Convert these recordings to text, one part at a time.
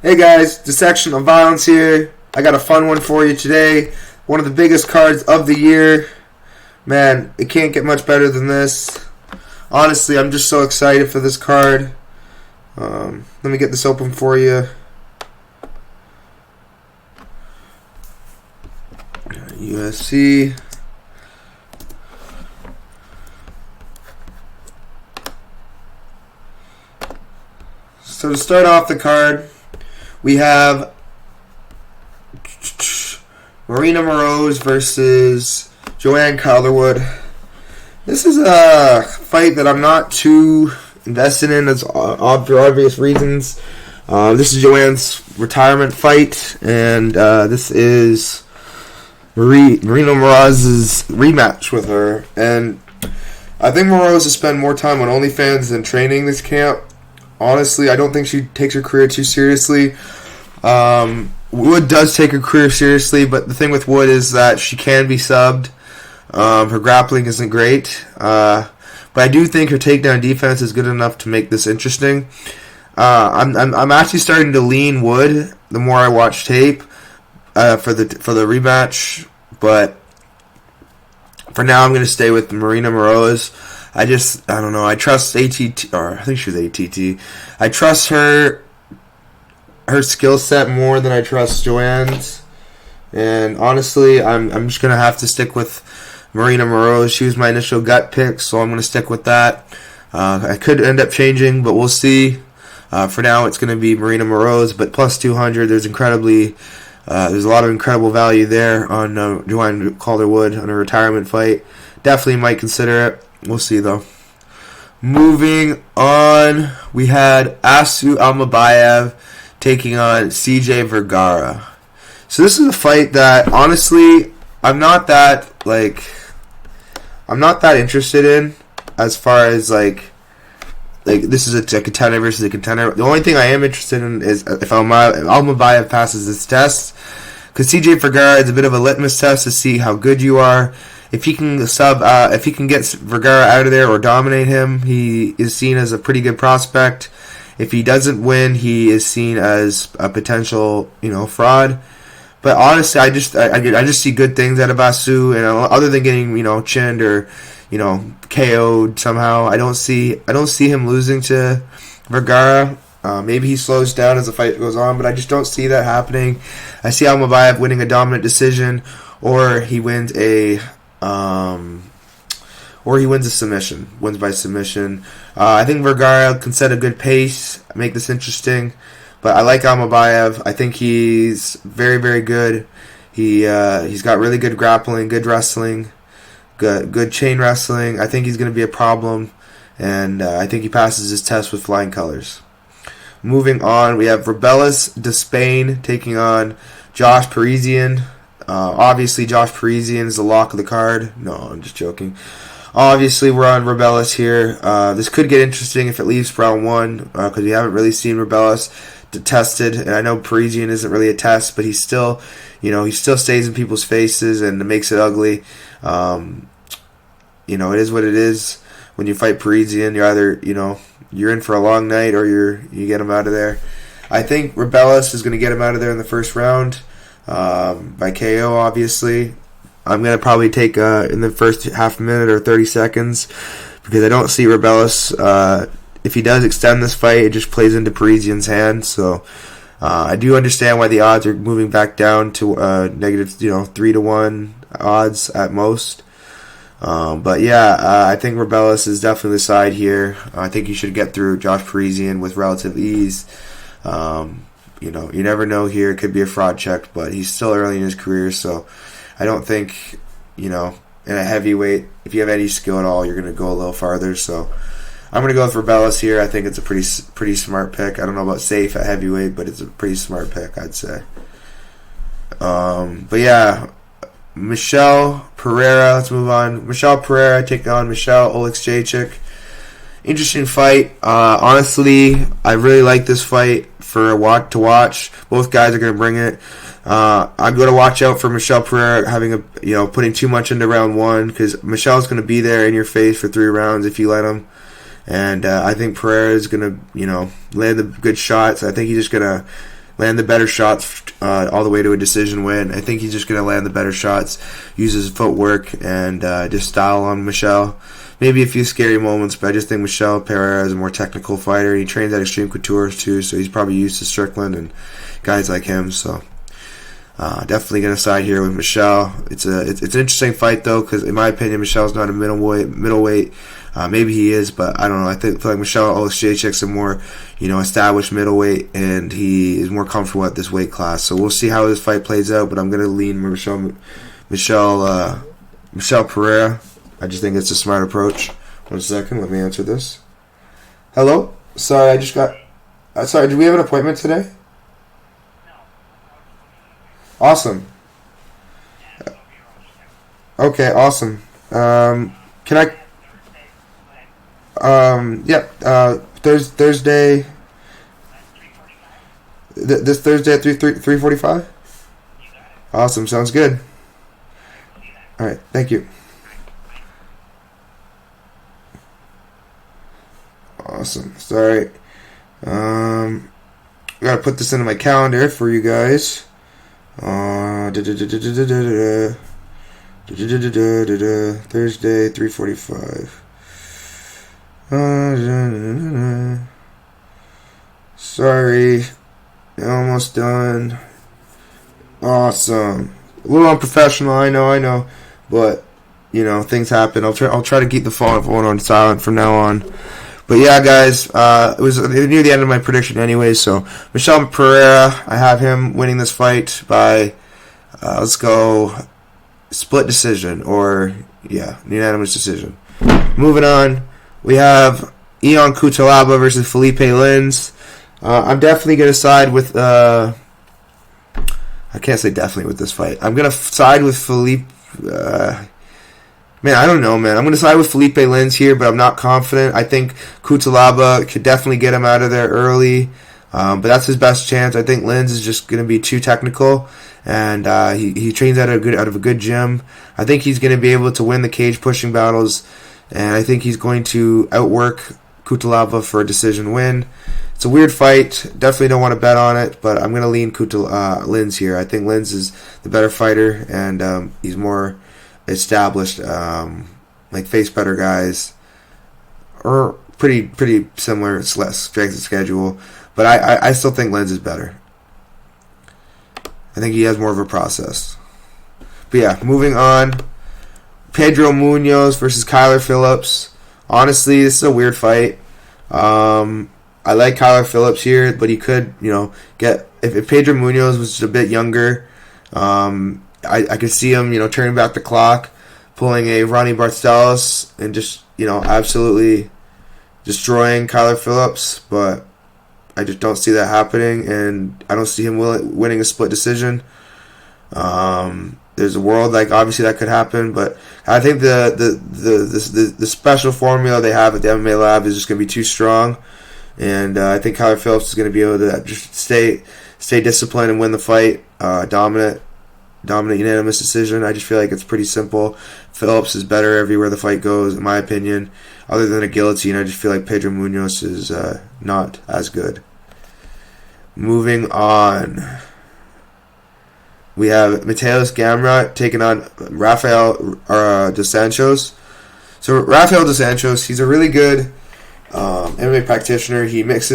Hey guys, Dissection of Violence here. I got a fun one for you today. One of the biggest cards of the year. Man, it can't get much better than this. Honestly, I'm just so excited for this card. Let me get this open for you. UFC. So to start off the card, we have Moroz versus Joanne Calderwood. This is a fight that I'm not too invested in for obvious reasons. This is Joanne's retirement fight, and this is Marina Moroz's rematch with her. And I think Moroz has spent more time on OnlyFans than training this camp. Honestly, I don't think she takes her career too seriously. Wood does take her career seriously, but the thing with Wood is that she can be subbed. Her grappling isn't great, but I do think her takedown defense is good enough to make this interesting. I'm actually starting to lean Wood the more I watch tape for the rematch, but for now I'm going to stay with Marina Moroz. I don't know. I trust ATT, or I think she was ATT. I trust her skill set more than I trust Joanne's. And honestly, I'm just going to have to stick with Marina Moroz. She was my initial gut pick, so I'm going to stick with that. I could end up changing, but we'll see. For now, it's going to be Marina Moroz, but plus 200, there's a lot of incredible value there on Joanne Calderwood on a retirement fight. Definitely might consider it. We'll see, though. Moving on, we had Asu Almeida taking on CJ Vergara. So this is a fight that, honestly, I'm not that interested in as far as, this is a contender versus a contender. The only thing I am interested in is if Almeida passes this test, because CJ Vergara is a bit of a litmus test to see how good you are. If he can get Vergara out of there or dominate him, he is seen as a pretty good prospect. If he doesn't win, he is seen as a potential, fraud. But honestly, I just see good things out of Asu, and other than getting, chinned or, KO'd somehow, I don't see him losing to Vergara. Maybe he slows down as the fight goes on, but I just don't see that happening. I see Almeida winning a dominant decision, or he wins a submission, wins by submission. I think Vergara can set a good pace, make this interesting, but I like Almeida. I think he's very, very good. He's got really good grappling, good wrestling, good chain wrestling. I think he's going to be a problem, and I think he passes his test with flying colors. Moving on, we have Despeigne taking on Josh Parisian. Obviously, Josh Parisian is the lock of the card. No, I'm just joking. Obviously, we're on Rebellis here. This could get interesting if it leaves round one, because we haven't really seen Rebellis tested. And I know Parisian isn't really a test, but he still stays in people's faces and makes it ugly. It is what it is. When you fight Parisian, you're either, you're in for a long night or you get him out of there. I think Rebellis is going to get him out of there in the first round. By KO, obviously. I'm going to probably take in the first half minute or 30 seconds, because I don't see Rebellis. If he does extend this fight, it just plays into Parisian's hand. So I do understand why the odds are moving back down to negative 3-1 odds at most. But yeah, I think Rebellis is definitely the side here. I think he should get through Josh Parisian with relative ease. You never know here. It could be a fraud check, but he's still early in his career, so I don't think, in a heavyweight, if you have any skill at all, you're going to go a little farther. So I'm going to go with Rebellis here. I think it's a pretty smart pick. I don't know about safe at heavyweight, but it's a pretty smart pick, I'd say. But yeah, Michelle Pereira, let's move on. Michelle Pereira taking on Michelle Oleksiejczuk. Interesting fight. Honestly, I really like this fight to watch. Both guys are going to bring it. I'm going to watch out for Michelle Pereira having putting too much into round one, because Michelle's going to be there in your face for 3 rounds if you let him. And I think Pereira is going to, land the good shots. I think he's just going to land the better shots all the way to a decision win. I think he's just going to land the better shots, use his footwork, and just style on Michel. Maybe a few scary moments, but I just think Michel Pereira is a more technical fighter. He trains at Extreme Couture too, so he's probably used to Strickland and guys like him. So definitely going to side here with Michel. It's an interesting fight though, because in my opinion, Michel's not a middleweight. Maybe he is, but I don't know. I feel like Michel Oleksiejczuk's a more, established middleweight, and he is more comfortable at this weight class. So we'll see how this fight plays out, but I'm going to lean Michel Pereira. I just think it's a smart approach. 1 second, let me answer this. Hello? Sorry, I just got... sorry, do we have an appointment today? Awesome. Okay, awesome. Can I... Thursday... This Thursday at 3:45? Awesome, sounds good. Alright, thank you. Awesome. Sorry. I gotta put this into my calendar for you guys. Thursday, 3:45. Sorry. Almost done. Awesome. A little unprofessional, I know. But, things happen. I'll try to keep the phone on silent from now on. But yeah, guys, it was near the end of my prediction anyway, so Michel Pereira, I have him winning this fight by, let's go, split decision, or, unanimous decision. Moving on, we have Cutelaba versus Felipe Lins. I'm definitely going to side with, I can't say definitely with this fight. I'm going to side with Felipe, I don't know, man. I'm going to side with Felipe Lins here, but I'm not confident. I think Cutelaba could definitely get him out of there early, but that's his best chance. I think Lins is just going to be too technical, and he trains out of a good gym. I think he's going to be able to win the cage pushing battles, and I think he's going to outwork Cutelaba for a decision win. It's a weird fight. Definitely don't want to bet on it, but I'm going to lean Lins here. I think Lins is the better fighter, and he's more established, face better guys, or pretty similar strength of schedule, but I still think Lins is better. I think he has more of a process. But yeah, moving on, Pedro Munhoz versus Kyler Phillips. Honestly, this is a weird fight. I like Kyler Phillips here, but he could, get, if Pedro Munhoz was just a bit younger, I could see him, turning back the clock, pulling a Ronnie Barcelos, and just, absolutely destroying Kyler Phillips. But I just don't see that happening, and I don't see him winning a split decision. There's a world obviously that could happen, but I think the special formula they have at the MMA Lab is just going to be too strong, and I think Kyler Phillips is going to be able to just stay disciplined and win the fight, dominant unanimous decision. I just feel like it's pretty simple. Phillips is better everywhere the fight goes, in my opinion. Other than a guillotine, I just feel like Pedro Munhoz is not as good. Moving on, we have Mateusz Gamrot taking on Rafael dos Anjos. So Rafael dos Anjos, he's a really good MMA practitioner.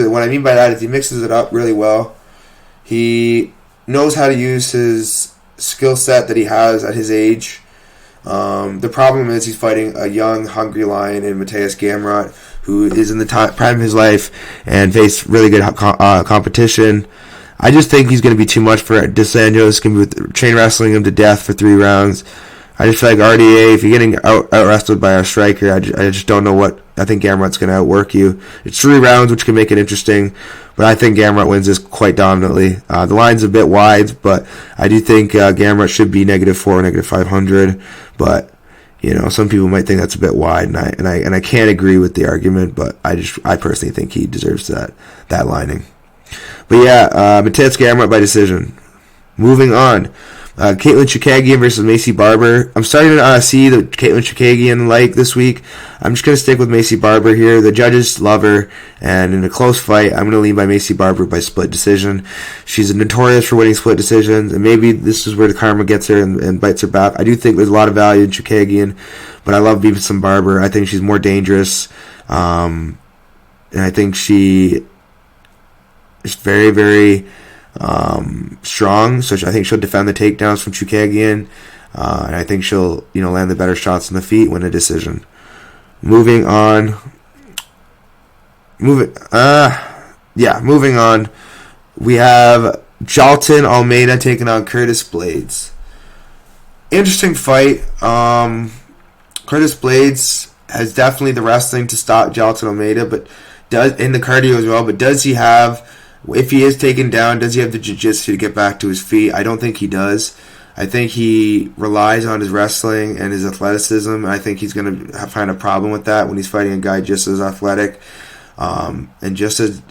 What I mean by that is he mixes it up really well. He knows how to use his skill set that he has at his age. The problem is he's fighting a young, hungry lion in Mateusz Gamrot, who is in the prime of his life and faced really good competition. I just think he's going to be too much for Dos Anjos. Going to be chain wrestling him to death for 3 rounds. I just feel like RDA, if you're getting out wrestled by our striker, I just don't know what. I think Gamrot's going to outwork you. It's 3 rounds, which can make it interesting, but I think Gamrot wins this quite dominantly. The line's a bit wide, but I do think Gamrot should be -4, -500. But some people might think that's a bit wide, and I can't agree with the argument. But I personally think he deserves that lining. But yeah, Mateusz Gamrot by decision. Moving on. Caitlin Chookagian versus Macy Barber. I'm starting to see the Caitlin Chookagian this week. I'm just going to stick with Macy Barber here. The judges love her, and in a close fight, I'm going to lean by Macy Barber by split decision. She's notorious for winning split decisions, and maybe this is where the karma gets her and bites her back. I do think there's a lot of value in Chookagian, but I love beating some Barber. I think she's more dangerous, and I think she is very, very strong, so I think she'll defend the takedowns from Chookagian, and I think she'll land the better shots in the feet, win a decision. Moving on. Moving on. We have Jailton Almeida taking on Curtis Blaydes. Interesting fight. Curtis Blaydes has definitely the wrestling to stop Jailton Almeida, but does in the cardio as well. But does he have? If he is taken down, does he have the jiu-jitsu to get back to his feet? I don't think he does. I think he relies on his wrestling and his athleticism, and I think he's going to find a problem with that when he's fighting a guy just as athletic. And just as,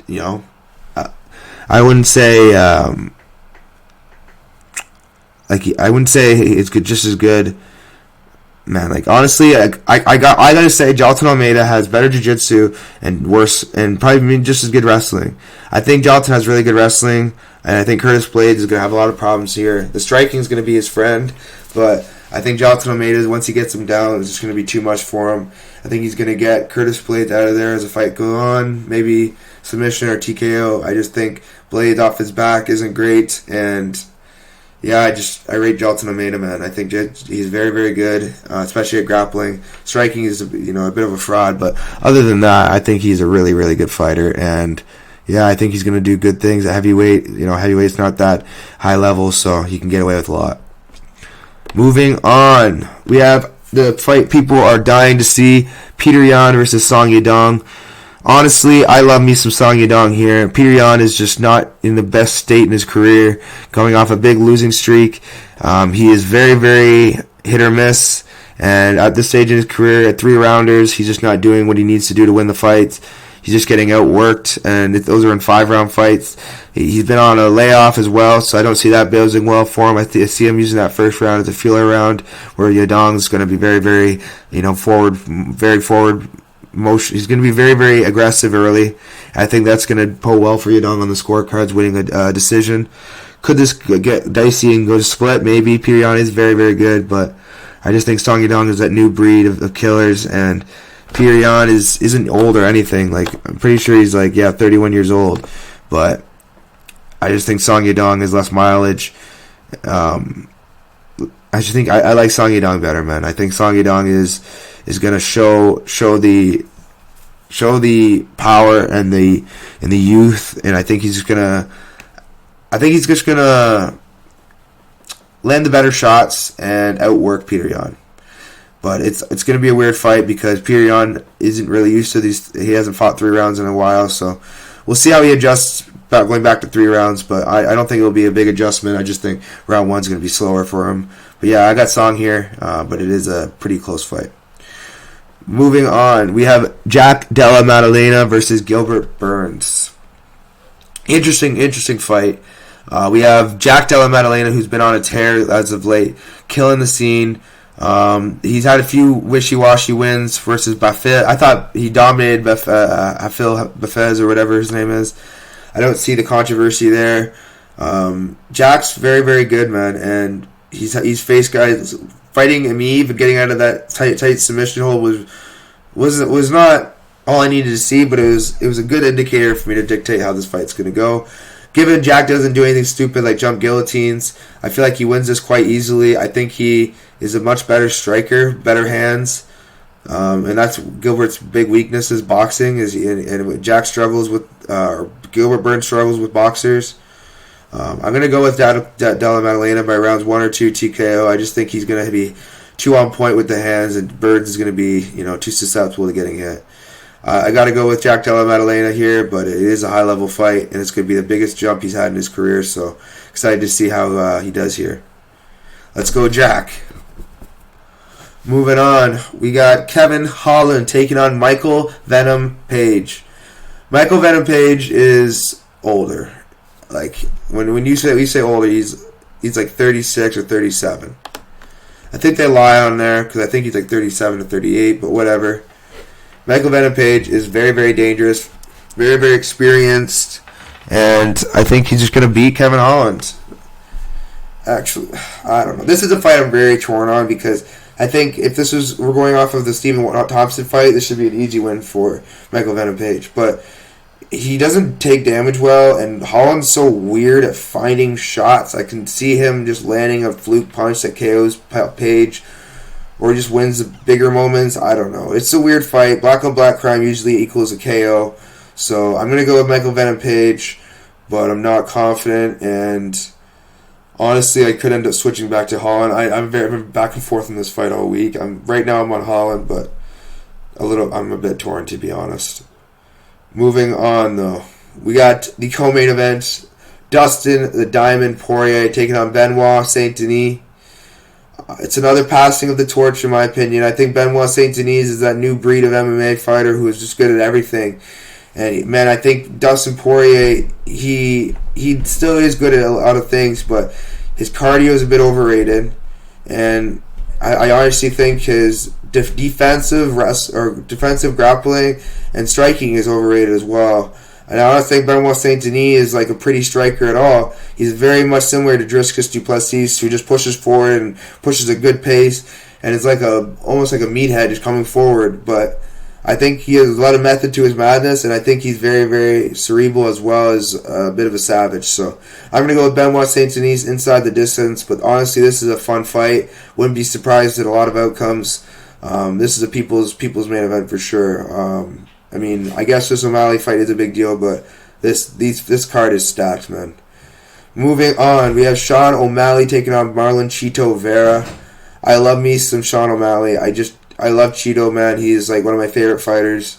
I wouldn't say, I wouldn't say it's just as good. Man, honestly, I gotta say, Jailton Almeida has better jiu-jitsu and worse, and probably just as good wrestling. I think Jailton has really good wrestling, and I think Curtis Blaydes is gonna have a lot of problems here. The striking is gonna be his friend, but I think Jailton Almeida, once he gets him down, it's just gonna be too much for him. I think he's gonna get Curtis Blaydes out of there as the fight goes on, maybe submission or TKO. I just think Blaydes off his back isn't great, and yeah, I rate Jailton Almeida, man. I think he's very, very good, especially at grappling. Striking is a bit of a fraud, but other than that, I think he's a really, really good fighter. And yeah, I think he's going to do good things at heavyweight. Heavyweight's not that high level, so he can get away with a lot. Moving on, we have the fight people are dying to see: Peter Yan versus Song Yadong. Honestly, I love me some Song Yadong here. Peter Yan is just not in the best state in his career, coming off a big losing streak. He is very, very hit or miss, and at this stage in his career, at 3-rounders, he's just not doing what he needs to do to win the fights. He's just getting outworked, and those are in 5-round fights. He's been on a layoff as well, so I don't see that building well for him. I see him using that first round as a feeler round, where Yadong is going to be very, very, forward motion. He's going to be very, very aggressive early. I think that's going to pull well for Yadong on the scorecards, winning a decision. Could this get dicey and go to split? Maybe. Peter Yan is very, very good, but I just think Song Yadong is that new breed of killers, and Peter Yan isn't old or anything. I'm pretty sure he's 31 years old, but I just think Song Yadong has less mileage. I just think I like Song Yadong better, man. I think Song Yadong is going to show the power and the youth, and I think he's just gonna land the better shots and outwork Peter Yan. But it's going to be a weird fight because Peter Yan isn't really used to these. He hasn't fought 3 rounds in a while, so we'll see how he adjusts going back to 3 rounds. But I don't think it'll be a big adjustment. I just think round 1's going to be slower for him. But yeah, I got Song here, but it is a pretty close fight. Moving on, we have Jack Della Maddalena versus Gilbert Burns. Interesting fight. We have Jack Della Maddalena, who's been on a tear as of late, killing the scene. He's had a few wishy-washy wins versus Bafet. I thought he dominated Bafez or whatever his name is. I don't see the controversy there. Jack's very, very good, man, and he's faced guys fighting Amiv and getting out of that tight submission hold was not all I needed to see, but it was a good indicator for me to dictate how this fight's going to go. Given Jack doesn't do anything stupid like jump guillotines, I feel like he wins this quite easily. I think he is a much better striker, better hands, and that's Gilbert's big weakness is boxing. And Jack struggles with, Gilbert Burns struggles with boxers. I'm going to go with Della Maddalena by rounds 1 or 2 TKO. I just think he's going to be too on point with the hands, and Burns is going to be too susceptible to getting hit. I got to go with Jack Della Maddalena here, but it is a high-level fight, and it's going to be the biggest jump he's had in his career, so excited to see how he does here. Let's go, Jack. Moving on, we got Kevin Holland taking on Michael Venom Page. Michael Venom Page is older. When we say older, he's he's like 36 or 37. I think they lie on there because I think he's like 37 to 38, but whatever. Michael Venom Page is very, very dangerous, very, very experienced, and I think he's just going to beat Kevin Holland. Actually, I don't know. This is a fight I'm very torn on because I think if we're going off of the Stephen Thompson fight, this should be an easy win for Michael Venom Page. But he doesn't take damage well, and Holland's so weird at finding shots. I can see him just landing a fluke punch that KOs Page, or just wins the bigger moments. I don't know. It's a weird fight. Black on black crime usually equals a KO. So I'm going to go with Michael Venom Page, but I'm not confident, and honestly, I could end up switching back to Holland. I've been back and forth in this fight all week. Right now I'm on Holland, but I'm a bit torn, to be honest. Moving on, though, we got the co-main event: Dustin the Diamond Poirier taking on Benoit St Denis. It's another passing of the torch, in my opinion. I think Benoit St Denis is that new breed of MMA fighter who is just good at everything. And man, I think Dustin Poirier, he still is good at a lot of things, but his cardio is a bit overrated, and I honestly think his defensive grappling and striking is overrated as well. And I don't think Benoit St Denis is like a pretty striker at all. He's very much similar to Dricus du Plessis, who just pushes forward and pushes a good pace, and it's like almost like a meathead just coming forward. But I think he has a lot of method to his madness, and I think he's very, very cerebral as well as a bit of a savage. So I'm going to go with Benoit St Denis inside the distance, but honestly, this is a fun fight. Wouldn't be surprised at a lot of outcomes. This is a people's main event for sure. I mean, I guess this O'Malley fight is a big deal, but this card is stacked, man. Moving on, we have Sean O'Malley taking on Marlon Chito Vera. I love me some Sean O'Malley. I love Chito, man. He is like one of my favorite fighters,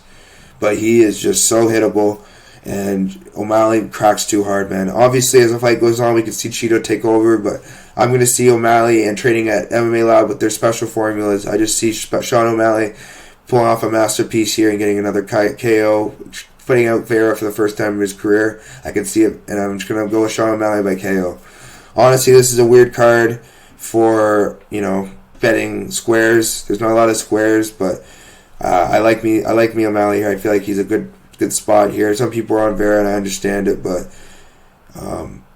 but he is just so hittable, and O'Malley cracks too hard, man. Obviously, as the fight goes on, we can see Chito take over, but I'm going to see O'Malley and training at MMA Lab with their special formulas. I just see Sean O'Malley pulling off a masterpiece here and getting another KO, putting out Vera for the first time in his career. I can see it, and I'm just going to go with Sean O'Malley by KO. Honestly, this is a weird card for, betting squares. There's not a lot of squares, but I like me O'Malley here. I feel like he's a good spot here. Some people are on Vera, and I understand it, but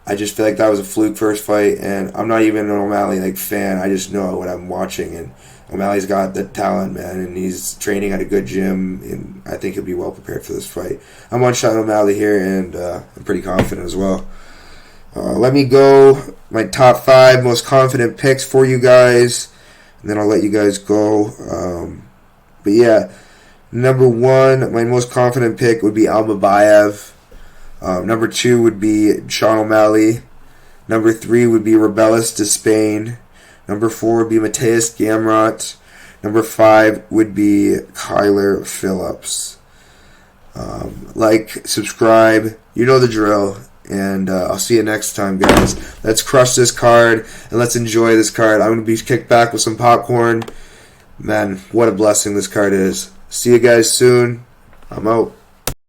I just feel like that was a fluke first fight, and I'm not even an O'Malley fan. I just know what I'm watching, and O'Malley's got the talent, man, and he's training at a good gym, and I think he'll be well prepared for this fight. I'm on Sean O'Malley here, and I'm pretty confident as well. Let me go my top 5 most confident picks for you guys, and then I'll let you guys go. But yeah, number 1, my most confident pick would be Almeida. Number 2 would be Sean O'Malley. Number 3 would be Rebellis Despeigne. Number 4 would be Mateus Gamrot. Number 5 would be Kyler Phillips. Subscribe, you know the drill, and I'll see you next time, guys. Let's crush this card, and let's enjoy this card. I'm going to be kicked back with some popcorn. Man, what a blessing this card is. See you guys soon. I'm out.